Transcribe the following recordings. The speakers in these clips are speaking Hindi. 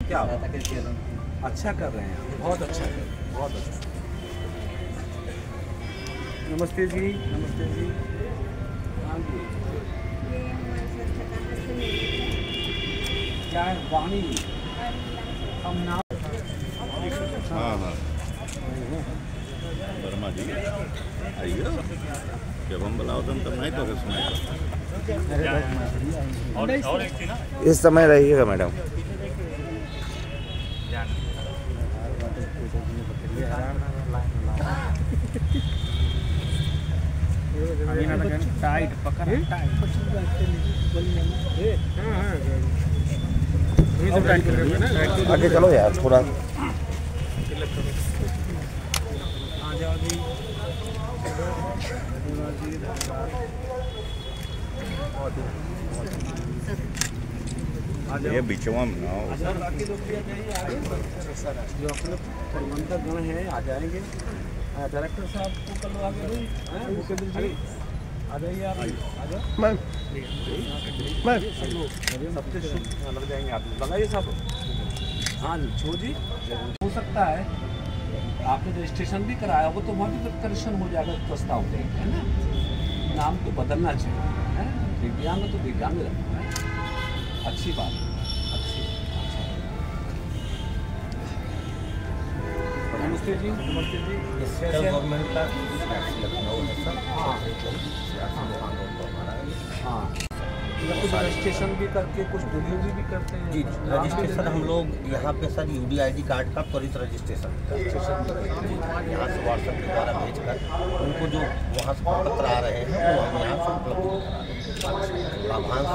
क्या अच्छा कर रहे हैं, बहुत अच्छा कर रहे हैं, बहुत अच्छा। नमस्ते जी, नमस्ते जी। हाँ जी, क्या है वाणी? हम नाम हाँ हाँ वर्मा जी आइए, जब हम बुलाओ तब नहीं तो सुनाई। इस समय रहिएगा मैडम। टाइट पकड़, आगे चलो यार थोड़ा। ये बिचवा में ना जो अपने प्रबंधक गण हैं आ जाएंगे। डायरेक्टर साहब को कल आ गए मुख्यमंत्री जी आ जाइए, आप आ जाओ। सबसे शुभ लग जाएंगे आप लगाइए साहब। हाँ छो जी, हो सकता है आपने रजिस्ट्रेशन भी कराया होगा तो वहाँ भी करेक्शन हो जाएगा प्रस्ताव देंगे, है ना। नाम तो बदलना चाहिए, है दिव्यांग तो दिव्यांग रखना है, अच्छी बात है, अच्छी। नमस्ते जी, नमस्ते जी। गवर्नमेंट का लखनऊ है सर। हाँ हाँ, कुछ रजिस्ट्रेशन भी करके कुछ डिलीवरी भी करते हैं जी। रजिस्ट्रेशन हम लोग यहाँ पे सर UDID कार्ड का त्वरित रजिस्ट्रेशन जी, यहाँ से व्हाट्सएप के द्वारा भेजकर उनको जो वहाँ से पत्र आ रहे हैं वो हम यहाँ से उपलब्ध लाभांश।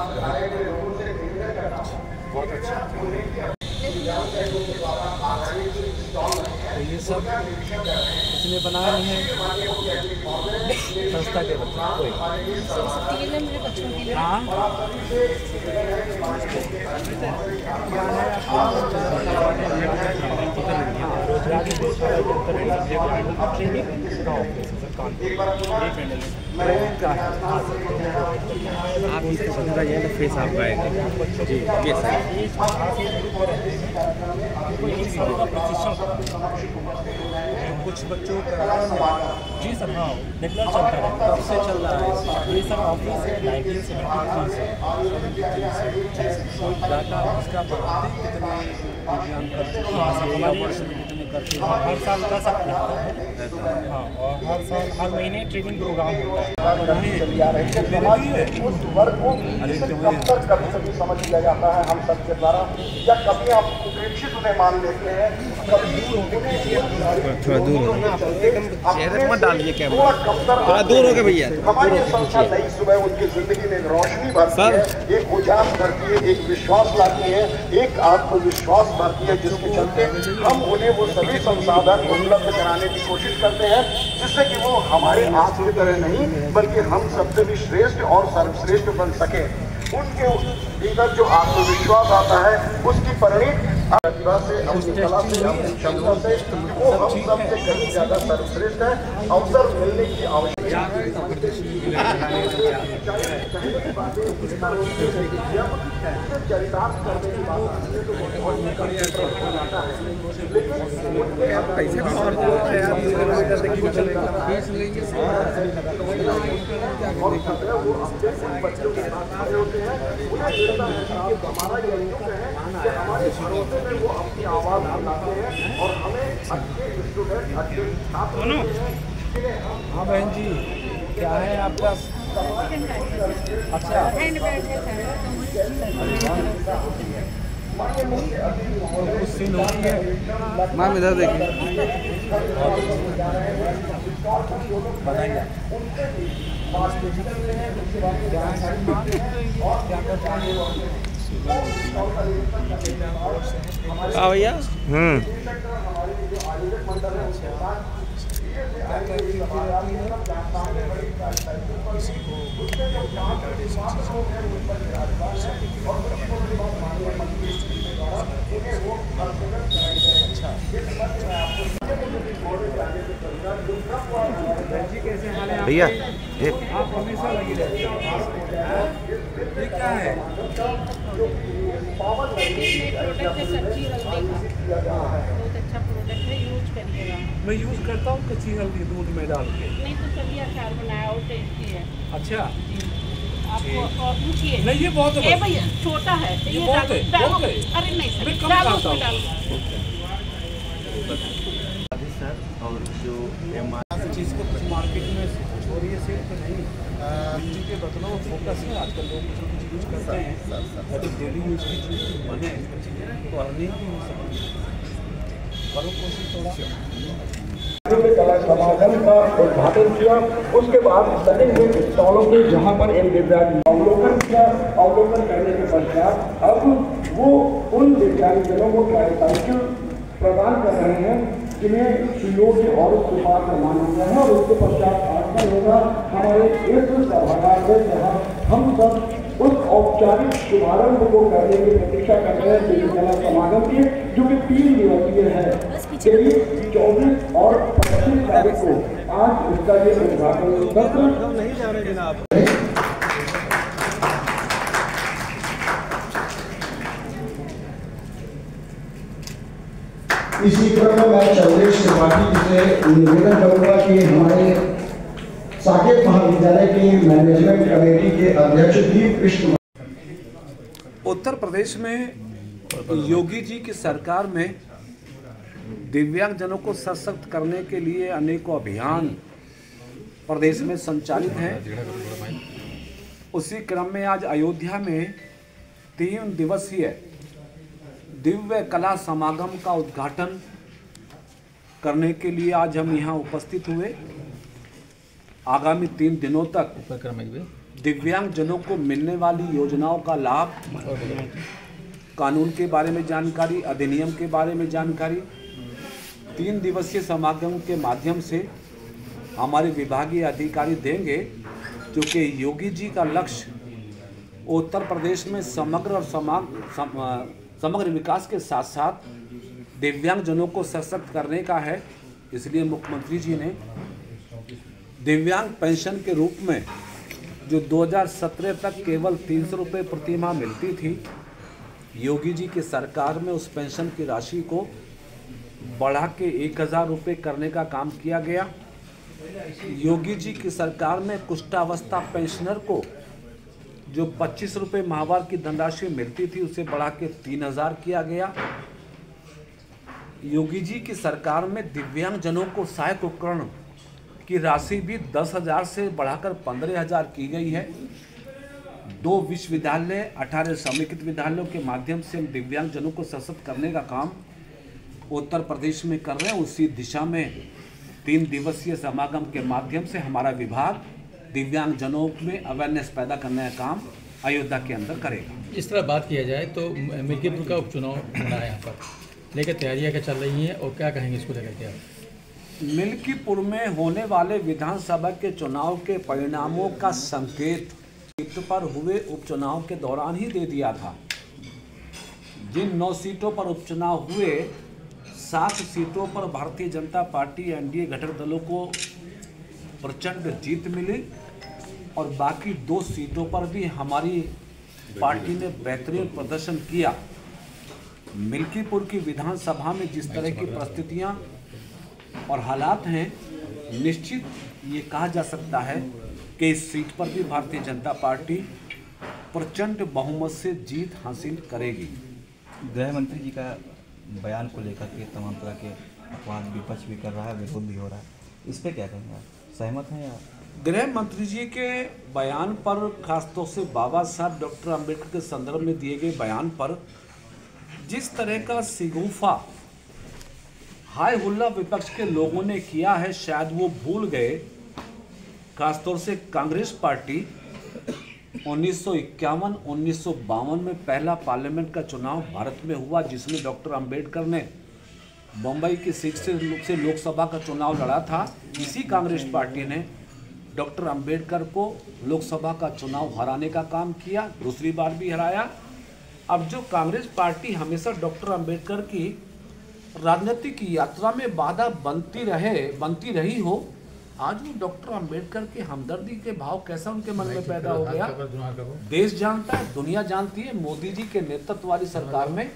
बहुत अच्छा। तो ये सब इसने बनाए हैं संस्था के बच्चे। मेरे बच्चों के लिए। हाँ आप इससे समझा जाए तो फेस आपका आएगा जी। ये सर कुछ बच्चों का जी सर। हाँ रेगुलर चलता है, कब से चल रहा है ये सर? ऑफिस है 1973 से। डाटा इसका बताते कितने विज्ञान करते हैं, हमारे वर्ष में कितने करते हैं? हर साल का सब रहता है। हाँ, और हर साल हर महीने ट्रेनिंग प्रोग्राम होता है। उस वर्ग को कभी समझ लिया जाता है हम सबके द्वारा, या कभी आप उपेक्षित उन्हें मान लेते हैं, कभी मत डालिए कैमरा, थोड़ा दूर हो गए भैया। हमारी संस्था नई सुबह उनकी जिंदगी में एक रोशनी भरती है, एक उजास भरती है, एक विश्वास लाती है, एक आत्मविश्वास भरती है, जिसके चलते हम उन्हें वो सभी संसाधन उपलब्ध कराने की कोशिश करते हैं जिससे कि वो हमारे आज की तरह नहीं बल्कि हम सबसे भी श्रेष्ठ और सर्वश्रेष्ठ बन सके। उनके भीतर जो आत्मविश्वास आता है उसकी परिणति प्रतिभा से, अपनी कला से, अपनी क्षमता से वो हम सब से कहीं ज्यादा सर्वश्रेष्ठ है। अवसर मिलने की आवश्यकता चरितार्थ करने की बात आती है तो वो अपने बच्चों के साथ खड़े होते हैं। उन्हें लगता है कि हमारा ये युग है कि हमारे भरोसे में वो अपनी आवाज उठाते हैं और हमें अच्छे स्टूडेंट, अच्छे छात्र होते हैं। हाँ बहन जी, क्या है आपका? अच्छा, कुछ सीन हो रही है मैम, इधर देखिए, बताइए। हाँ भैया। भैया आप हमेशा लगी रहती हैं। ये क्या है? प्रोडक्ट है सब्जी हल्दी का, बहुत अच्छा प्रोडक्ट है, यूज करिएगा। मैं यूज़ करता हूँ कच्ची हल्दी दूध में डाल के। नहीं तो चलिए अचार बनाया और टेस्टी है। अच्छा, आपको और पूछिए। नहीं ये बहुत है भैया, छोटा है ये बहुत है, डालो। बहुत है। अरे नहीं सर, मैं कम डालो खाता हूँ। उसमें डालो। सर और जो चीज़ को कुछ मार्केट में कुछ हो रही है सेल तो नहीं, बिजली के बदलाव फोकस है आजकल लोग कुछ ना कुछ यूज करते हैं। अगर डेली यूज की चीज़ बने तो अर्निंग भी हो सकती है। करो कोशिश थोड़ा। कला समागम का उद्घाटन किया। उसके बाद सटे हुए स्टॉलों के जहां पर इन दिव्यांग अवलोकन किया। अवलोकन करने के पश्चात अब वो उन दिव्यांगजनों को ट्राईसाइकिल प्रदान कर रहे हैं जिन्हें सुयोग और सुपात्र माना गया है। और उसके पश्चात आगमन होगा हमारे इस सभागार में, जहाँ हम सब उस औपचारिक शुभारंभ को करने की प्रतीक्षा कर रहे हैं दिव्य कला समागम की, जो कि 3 दिवसीय है। 23, 24 और 25 तारीख को आज इसका ये उद्घाटन सत्र। इसी क्रम में मैं चंद्रेश त्रिपाठी जी से निवेदन करूंगा कि हमारे साकेत महाविद्यालय की मैनेजमेंट कमेटी के अध्यक्ष दीप कृष्ण। उत्तर प्रदेश में योगी जी की सरकार में दिव्यांगजनों को सशक्त करने के लिए अनेकों अभियान प्रदेश में संचालित हैं। उसी क्रम में आज अयोध्या में 3 दिवसीय दिव्य कला समागम का उद्घाटन करने के लिए आज हम यहाँ उपस्थित हुए। आगामी 3 दिनों तक दिव्यांगजनों को मिलने वाली योजनाओं का लाभ, कानून के बारे में जानकारी, अधिनियम के बारे में जानकारी 3 दिवसीय समागम के माध्यम से हमारे विभागीय अधिकारी देंगे, क्योंकि योगी जी का लक्ष्य उत्तर प्रदेश में समग्र और समग्र विकास के साथ साथ दिव्यांगजनों को सशक्त करने का है। इसलिए मुख्यमंत्री जी ने दिव्यांग पेंशन के रूप में जो 2017 तक केवल 300 रुपये प्रति माह मिलती थी, योगी जी की सरकार में उस पेंशन की राशि को बढ़ा के 1000 रुपये करने का काम किया गया। योगी जी की सरकार में कुष्ठावस्था पेंशनर को जो 25 रुपये माहवार की धनराशि मिलती थी उसे बढ़ा के 3000 किया गया। योगी जी की सरकार में दिव्यांगजनों को सहायक उपकरण की राशि भी 10,000 से बढ़ाकर 15,000 की गई है। 2 विश्वविद्यालय, 18 समेकित विद्यालयों के माध्यम से हम दिव्यांगजनों को सशक्त करने का काम उत्तर प्रदेश में कर रहे हैं। उसी दिशा में 3 दिवसीय समागम के माध्यम से हमारा विभाग दिव्यांगजनों में अवेयरनेस पैदा करने का काम अयोध्या के अंदर करेगा। इस तरह बात किया जाए तो मिल्कीपुर का उपचुनाव होना है, यहाँ पर लेकर तैयारियां क्या चल रही हैं और क्या कहेंगे इसको लेकर के आप? मिल्कीपुर में होने वाले विधानसभा के चुनाव के परिणामों का संकेत पर हुए उपचुनाव के दौरान ही दे दिया था। जिन 9 सीटों पर उपचुनाव हुए 7 सीटों पर भारतीय जनता पार्टी एनडीए घटक दलों को प्रचंड जीत मिली और बाकी 2 सीटों पर भी हमारी पार्टी ने बेहतरीन प्रदर्शन किया। मिल्कीपुर की विधानसभा में जिस तरह की परिस्थितियां और हालात हैं, निश्चित ये कहा जा सकता है कि इस सीट पर भी भारतीय जनता पार्टी प्रचंड बहुमत से जीत हासिल करेगी। गृह मंत्री जी का बयान को लेकर के तमाम तरह के अपवाद विपक्ष भी कर रहा है, विरोध भी हो रहा है, इस पे क्या कहेंगे आप? सहमत हैं या? गृह मंत्री जी के बयान पर, खासतौर से बाबा साहब डॉक्टर अम्बेडकर के संदर्भ में दिए गए बयान पर जिस तरह का सिगूफा हाय हुल्ला विपक्ष के लोगों ने किया है, शायद वो भूल गए। खासतौर से कांग्रेस पार्टी 1951-1952 में पहला पार्लियामेंट का चुनाव भारत में हुआ, जिसमें डॉक्टर अंबेडकर ने बम्बई की सीट से लोकसभा का चुनाव लड़ा था। इसी कांग्रेस पार्टी ने डॉक्टर अंबेडकर को लोकसभा का चुनाव हराने का काम किया, दूसरी बार भी हराया। अब जो कांग्रेस पार्टी हमेशा डॉक्टर अंबेडकर की राजनीतिक यात्रा में बाधा बनती रही हो, आज वो डॉक्टर अंबेडकर के हमदर्दी के भाव कैसा उनके मन में पैदा हो गया। देश जानता है, दुनिया जानती है, मोदी जी के नेतृत्व वाली सरकार में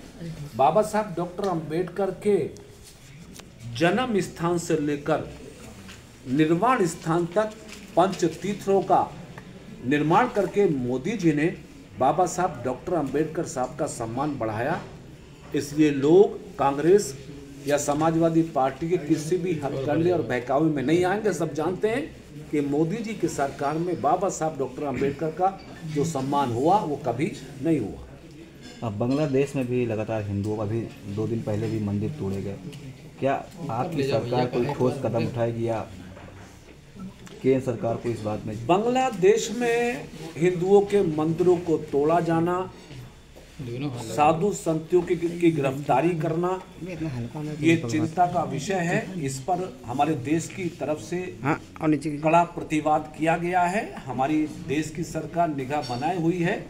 बाबा साहब डॉक्टर अंबेडकर के जन्म स्थान से लेकर निर्वाण स्थान तक पंच तीर्थों का निर्माण करके मोदी जी ने बाबा साहब डॉक्टर अंबेडकर साहब का सम्मान बढ़ाया। इसलिए लोग कांग्रेस या समाजवादी पार्टी के किसी भी हथकंडे और बहकावे में नहीं आएंगे। सब जानते हैं कि मोदी जी की सरकार में बाबा साहब डॉक्टर अंबेडकर का जो सम्मान हुआ वो कभी नहीं हुआ। अब बांग्लादेश में भी लगातार हिंदुओं, अभी 2 दिन पहले भी मंदिर तोड़े गए। क्या आपकी सरकार कोई ठोस कदम उठाएगी या केंद्र सरकार को इस बात में? बांग्लादेश में हिंदुओं के मंदिरों को तोड़ा जाना, साधु संतों की गिरफ्तारी करना, ये चिंता का विषय है। इस पर हमारे देश की तरफ से कड़ा प्रतिवाद किया गया है। हमारी देश की सरकार निगाह बनाए हुई है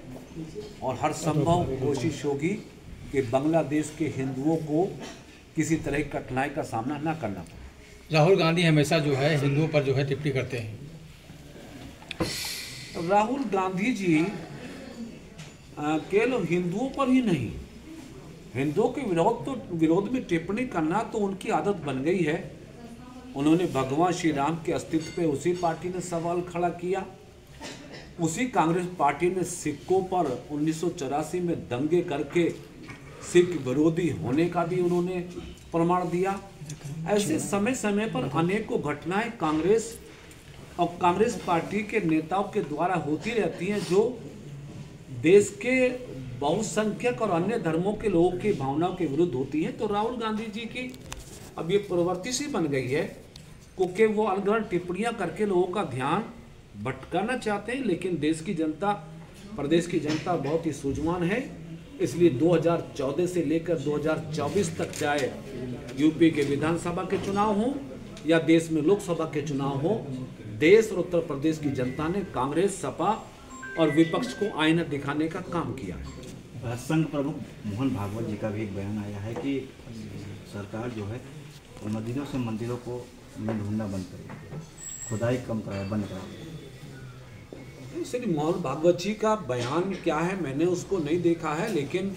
और हर संभव कोशिश होगी कि बांग्लादेश के हिंदुओं को किसी तरह की कठिनाई का सामना न करना पड़े। राहुल गांधी हमेशा जो है हिंदुओं पर जो है टिप्पणी करते हैं। राहुल गांधी जी केवल हिंदुओं पर ही नहीं, हिंदुओं के विरोध में टिप्पणी करना तो उनकी आदत बन गई है। उन्होंने भगवान श्री राम के अस्तित्व पे उसी पार्टी ने सवाल खड़ा किया। उसी कांग्रेस पार्टी ने सिखों पर 1984 में दंगे करके सिख विरोधी होने का भी उन्होंने प्रमाण दिया। ऐसे समय समय पर अनेकों घटनाएं कांग्रेस और कांग्रेस पार्टी के नेताओं के द्वारा होती रहती हैं, जो देश के बहुसंख्यक और अन्य धर्मों के लोगों की भावनाओं के विरुद्ध होती हैं। तो राहुल गांधी जी की अब ये प्रवृत्ति सी बन गई है क्योंकि वो अलग टिप्पणियां करके लोगों का ध्यान भटकाना चाहते हैं। लेकिन देश की जनता, प्रदेश की जनता बहुत ही सूझवान है। इसलिए 2014 से लेकर 2024 तक, चाहे यूपी के विधानसभा के चुनाव हों या देश में लोकसभा के चुनाव हों, देश और उत्तर प्रदेश की जनता ने कांग्रेस, सपा और विपक्ष को आईना दिखाने का काम किया है। संघ प्रमुख मोहन भागवत जी का भी एक बयान आया है कि सरकार जो है नदियों से मंदिरों को ढूंढना बंद करेगी, खुदाई कम कराए, बंद कराए। श्री मोहन भागवत जी का बयान क्या है, मैंने उसको नहीं देखा है, लेकिन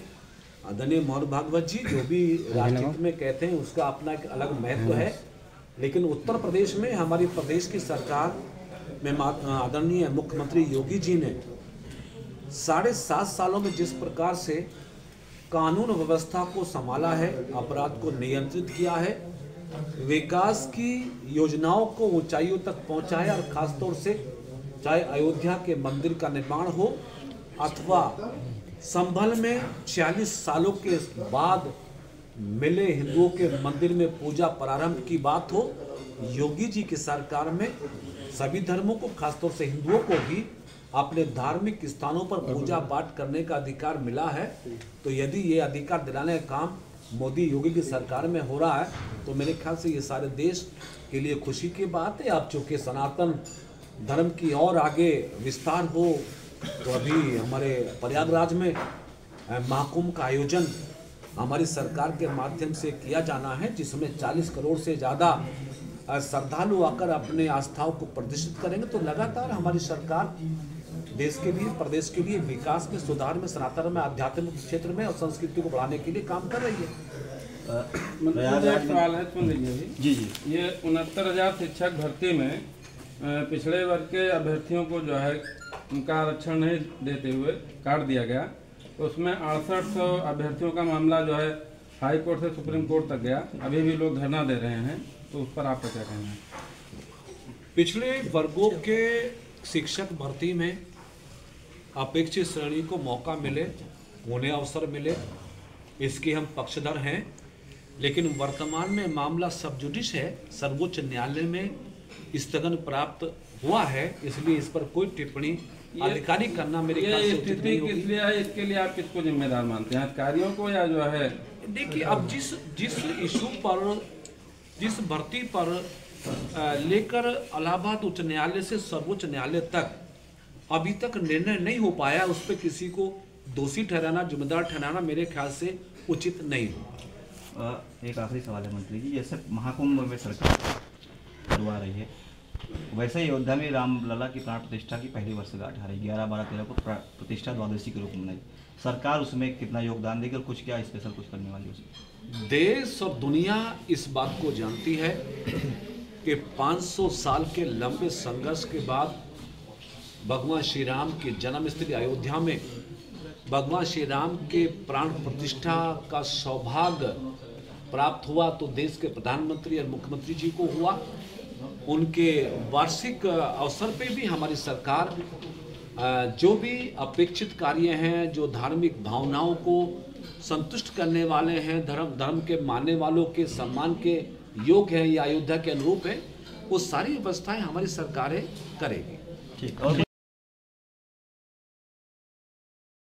आदरणीय मोहन भागवत जी जो भी राजनीति में कहते हैं उसका अपना एक अलग महत्व है। लेकिन उत्तर प्रदेश में हमारी प्रदेश की सरकार में आदरणीय मुख्यमंत्री योगी जी ने 7.5 सालों में जिस प्रकार से कानून व्यवस्था को संभाला है, अपराध को नियंत्रित किया है, विकास की योजनाओं को ऊंचाइयों तक पहुंचाया, और खासतौर से चाहे अयोध्या के मंदिर का निर्माण हो अथवा संभल में 40 सालों के बाद मिले हिंदुओं के मंदिर में पूजा प्रारंभ की बात हो, योगी जी की सरकार में सभी धर्मों को, खासतौर से हिंदुओं को भी अपने धार्मिक स्थानों पर पूजा पाठ करने का अधिकार मिला है। तो यदि ये अधिकार दिलाने का काम मोदी योगी की सरकार में हो रहा है तो मेरे ख्याल से ये सारे देश के लिए खुशी की बात है। अब चूँकि सनातन धर्म की और आगे विस्तार हो तो अभी हमारे प्रयागराज में महाकुंभ का आयोजन हमारी सरकार के माध्यम से किया जाना है, जिसमें 40 करोड़ से ज़्यादा श्रद्धालु आकर अपने आस्थाओं को प्रदर्शित करेंगे। तो लगातार हमारी सरकार देश के लिए, प्रदेश के लिए विकास में, सुधार में, सनातन में, आध्यात्मिक क्षेत्र में और संस्कृति को बढ़ाने के लिए काम कर रही है। मुझे एक सवाल है, सुन लीजिए जी। ये 69,000 शिक्षक भर्ती में पिछड़े वर्ग के अभ्यर्थियों को जो है उनका आरक्षण नहीं देते हुए काट दिया गया, तो उसमें 6800 अभ्यर्थियों का मामला जो है हाई कोर्ट से सुप्रीम कोर्ट तक गया। अभी भी लोग धरना दे रहे हैं, तो उस पर आपका क्या कहना है? पिछले वर्गों के शिक्षक भर्ती में अपेक्षित श्रेणी को मौका मिले, उन्हें अवसर मिले, इसके हम पक्षधर हैं। लेकिन वर्तमान में मामला सब जुडिस है, सर्वोच्च न्यायालय में स्थगन प्राप्त हुआ है, इसलिए इस पर कोई टिप्पणी आधिकारिक करना मेरे ख्याल से उचित नहीं होगी। इसलिए है, इसके लिए आप किसको जिम्मेदार मानते हैं, अधिकारियों को या जो है? देखिए, अब जिस इशू पर, जिस भर्ती पर लेकर इलाहाबाद उच्च न्यायालय से सर्वोच्च न्यायालय तक अभी तक निर्णय नहीं हो पाया, उस पर किसी को दोषी ठहराना, जिम्मेदार ठहराना मेरे ख्याल से उचित नहीं हो। एक आखिरी सवाल है मंत्री जी, जैसे महाकुंभ में सरकार करवा रही है, वैसे ही अयोध्या में रामलला की प्राण प्रतिष्ठा की पहली वर्षगांठ आ रही, 11, 12, 13 को प्रतिष्ठा द्वादशी के रूप में मनाई। सरकार उसमें कितना योगदान देगी और कुछ क्या स्पेशल कुछ करने वाली है उसमें? देश और दुनिया इस बात को जानती है कि 500 साल के लंबे संघर्ष के बाद भगवान श्री राम की जन्मस्थली अयोध्या में भगवान श्री राम के प्राण प्रतिष्ठा का सौभाग्य प्राप्त हुआ, तो देश के प्रधानमंत्री और मुख्यमंत्री जी को हुआ। उनके वार्षिक अवसर पे भी हमारी सरकार जो भी अपेक्षित कार्य हैं, जो धार्मिक भावनाओं को संतुष्ट करने वाले हैं, धर्म के मानने वालों के सम्मान के योग्य है या अयोध्या के अनुरूप है, वो सारी व्यवस्थाएं हमारी सरकारें करेगी। ठीक। और